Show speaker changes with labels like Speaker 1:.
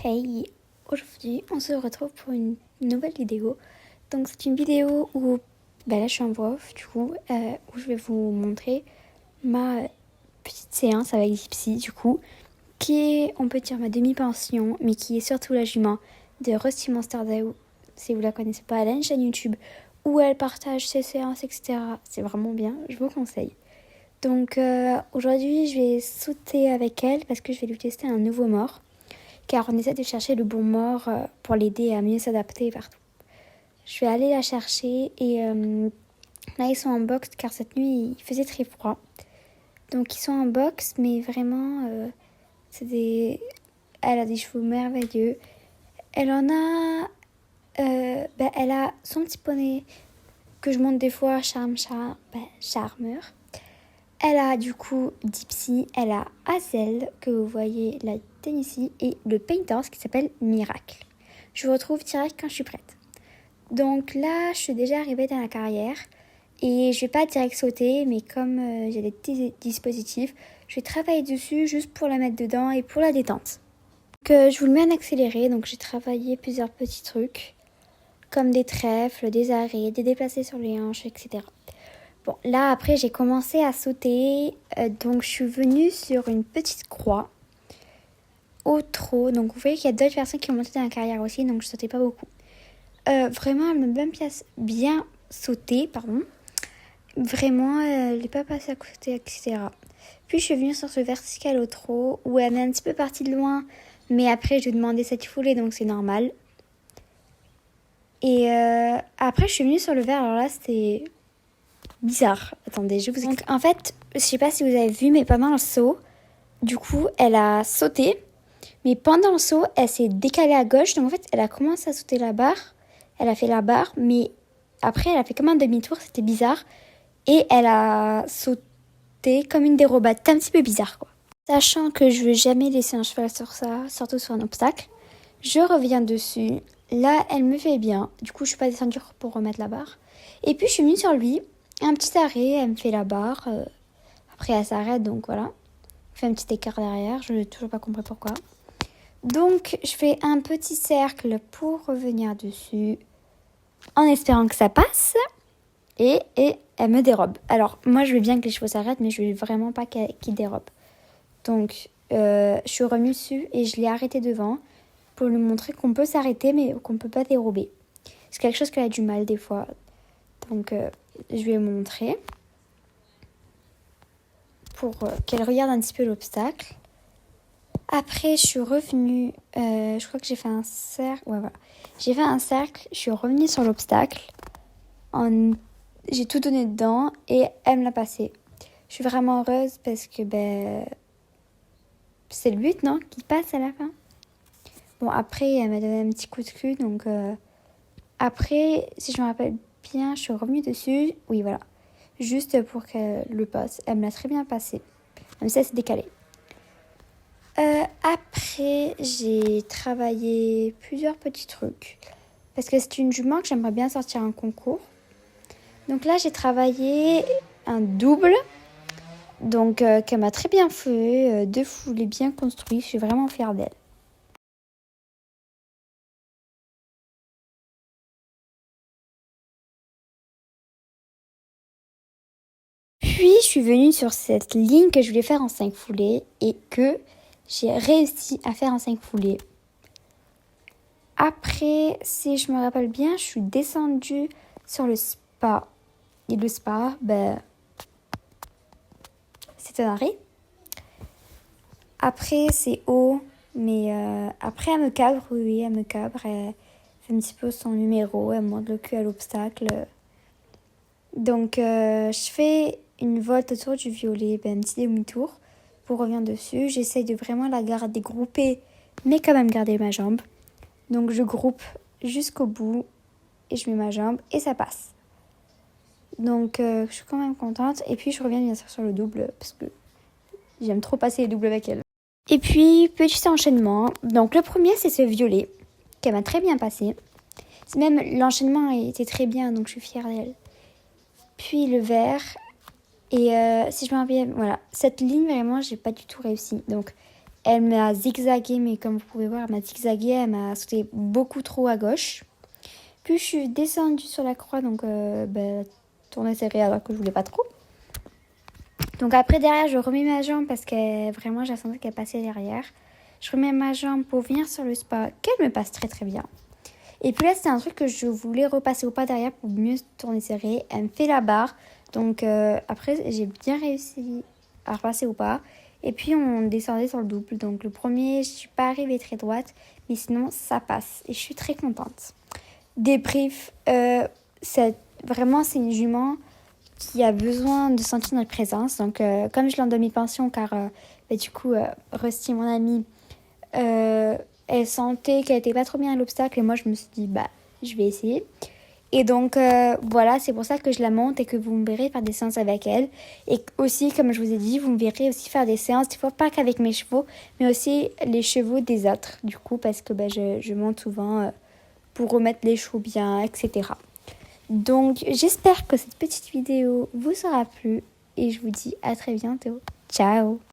Speaker 1: Hey, aujourd'hui on se retrouve pour une nouvelle vidéo. Donc c'est une vidéo où, là je suis en voix off du coup, où je vais vous montrer ma petite séance avec Gypsy du coup, qui est, on peut dire, ma demi-pension, mais qui est surtout la jument de Rusty Monster Day. Si vous la connaissez pas, elle a une chaîne YouTube où elle partage ses séances, etc. C'est vraiment bien, je vous conseille. Donc aujourd'hui je vais sauter avec elle parce que je vais lui tester un nouveau mort. Car on essaie de chercher le bon mort pour l'aider à mieux s'adapter partout. Je vais aller la chercher et là ils sont en boxe car cette nuit il faisait très froid. Donc ils sont en boxe mais vraiment elle a des cheveux merveilleux. Elle en a elle a son petit poney que je monte des fois, Charmeur. Elle a du coup Dipsy, elle a Hazel que vous voyez la ici et le Painters qui s'appelle Miracle. Je vous retrouve direct quand je suis prête. Donc là, je suis déjà arrivée dans la carrière et je vais pas direct sauter, mais comme j'ai des petits dispositifs, je vais travailler dessus juste pour la mettre dedans et pour la détente. Donc je vous le mets en accéléré, donc j'ai travaillé plusieurs petits trucs comme des trèfles, des arrêts, des déplacés sur les hanches, etc. Bon, là après j'ai commencé à sauter, donc je suis venue sur une petite croix au trot. Donc vous voyez qu'il y a d'autres personnes qui ont monté dans la carrière aussi, donc je sautais pas beaucoup. Vraiment, elle m'a bien sauté, pardon. Vraiment, elle n'est pas passée à côté, etc. Puis je suis venue sur ce vertical au trot, où elle est un petit peu partie de loin, mais après je lui ai demandé cette foulée, donc c'est normal. Et après je suis venue sur le vert, alors là c'était bizarre. Attendez, je vous explique. Donc en fait, je sais pas si vous avez vu, mais pendant le saut, du coup, elle a sauté. Mais pendant le saut, elle s'est décalée à gauche. Donc en fait, elle a commencé à sauter la barre. Elle a fait la barre, mais après, elle a fait comme un demi-tour. C'était bizarre. Et elle a sauté comme une dérobade. C'était un petit peu bizarre, quoi. Sachant que je ne veux jamais laisser un cheval sur ça, surtout sur un obstacle, je reviens dessus. Là, elle me fait bien. Du coup, je ne suis pas descendue pour remettre la barre. Et puis, je suis venue sur lui. Un petit arrêt, elle me fait la barre. Après, elle s'arrête, donc voilà. Elle fait un petit écart derrière. Je n'ai toujours pas compris pourquoi. Donc, je fais un petit cercle pour revenir dessus en espérant que ça passe. Et elle me dérobe. Alors, moi, je veux bien que les chevaux s'arrêtent, mais je veux vraiment pas qu'ils dérobent. Donc, je suis revenue dessus et je l'ai arrêté devant pour lui montrer qu'on peut s'arrêter, mais qu'on ne peut pas dérober. C'est quelque chose qu'elle a du mal des fois. Donc, je vais lui montrer pour qu'elle regarde un petit peu l'obstacle. Après, je suis revenue, je crois que j'ai fait un cercle. Ouais, voilà. J'ai fait un cercle, je suis revenue sur l'obstacle. J'ai tout donné dedans et elle me l'a passé. Je suis vraiment heureuse parce que c'est le but, non? Qu'il passe à la fin. Bon, après, elle m'a donné un petit coup de cul. Donc, après, si je me rappelle bien, je suis revenue dessus. Oui, voilà. Juste pour qu'elle le passe. Elle me l'a très bien passé. Même si elle s'est décalée. Après, j'ai travaillé plusieurs petits trucs. Parce que c'est une jument que j'aimerais bien sortir un concours. Donc là, j'ai travaillé un double. Donc, qu'elle m'a très bien fait. 2 foulées bien construits. Je suis vraiment fière d'elle. Puis, je suis venue sur cette ligne que je voulais faire en 5 foulées. Et que j'ai réussi à faire en 5 foulées. Après, si je me rappelle bien, je suis descendue sur le spa. Et le spa, c'est un arrêt. Après, c'est haut. Mais après, elle me cabre. Oui, elle me cabre. Elle fait un petit peu son numéro. Elle monte le cul à l'obstacle. Donc, je fais une volte autour du violet. Un petit demi-tour pour revenir dessus. J'essaye de vraiment la garder groupée, mais quand même garder ma jambe. Donc, je groupe jusqu'au bout. Et je mets ma jambe. Et ça passe. Donc, je suis quand même contente. Et puis, je reviens bien sûr sur le double. Parce que j'aime trop passer les doubles avec elle. Et puis, petit enchaînement. Donc, le premier, c'est ce violet, qu'elle m'a très bien passé. Même l'enchaînement était très bien, donc je suis fière d'elle. Puis le vert. Et si je me rappelle, voilà. Cette ligne, vraiment, j'ai pas du tout réussi. Donc, Elle m'a zigzagué, mais comme vous pouvez voir, elle m'a zigzagué, elle m'a sauté beaucoup trop à gauche. Puis je suis descendue sur la croix, donc tourner serré alors que je voulais pas trop. Donc après derrière, je remets ma jambe parce que vraiment j'ai senti qu'elle passait derrière. Je remets ma jambe pour venir sur le spa, qu'elle me passe très très bien. Et puis là, c'est un truc que je voulais repasser au pas derrière pour mieux tourner serré. Elle me fait la barre. Donc après, j'ai bien réussi à repasser au pas. Et puis on descendait sur le double. Donc le premier, je suis pas arrivée très droite. Mais sinon, ça passe. Et je suis très contente. Débrief, vraiment, c'est une jument qui a besoin de sentir notre présence. Donc comme je l'ai en demi-pension, car du coup, Rusty, mon amie, elle sentait qu'elle était pas trop bien à l'obstacle. Et moi, je me suis dit, je vais essayer. Et donc, voilà, c'est pour ça que je la monte et que vous me verrez faire des séances avec elle. Et aussi, comme je vous ai dit, vous me verrez aussi faire des séances, des fois pas qu'avec mes chevaux, mais aussi les chevaux des autres, du coup, parce que je monte souvent pour remettre les chevaux bien, etc. Donc, j'espère que cette petite vidéo vous aura plu et je vous dis à très bientôt. Ciao!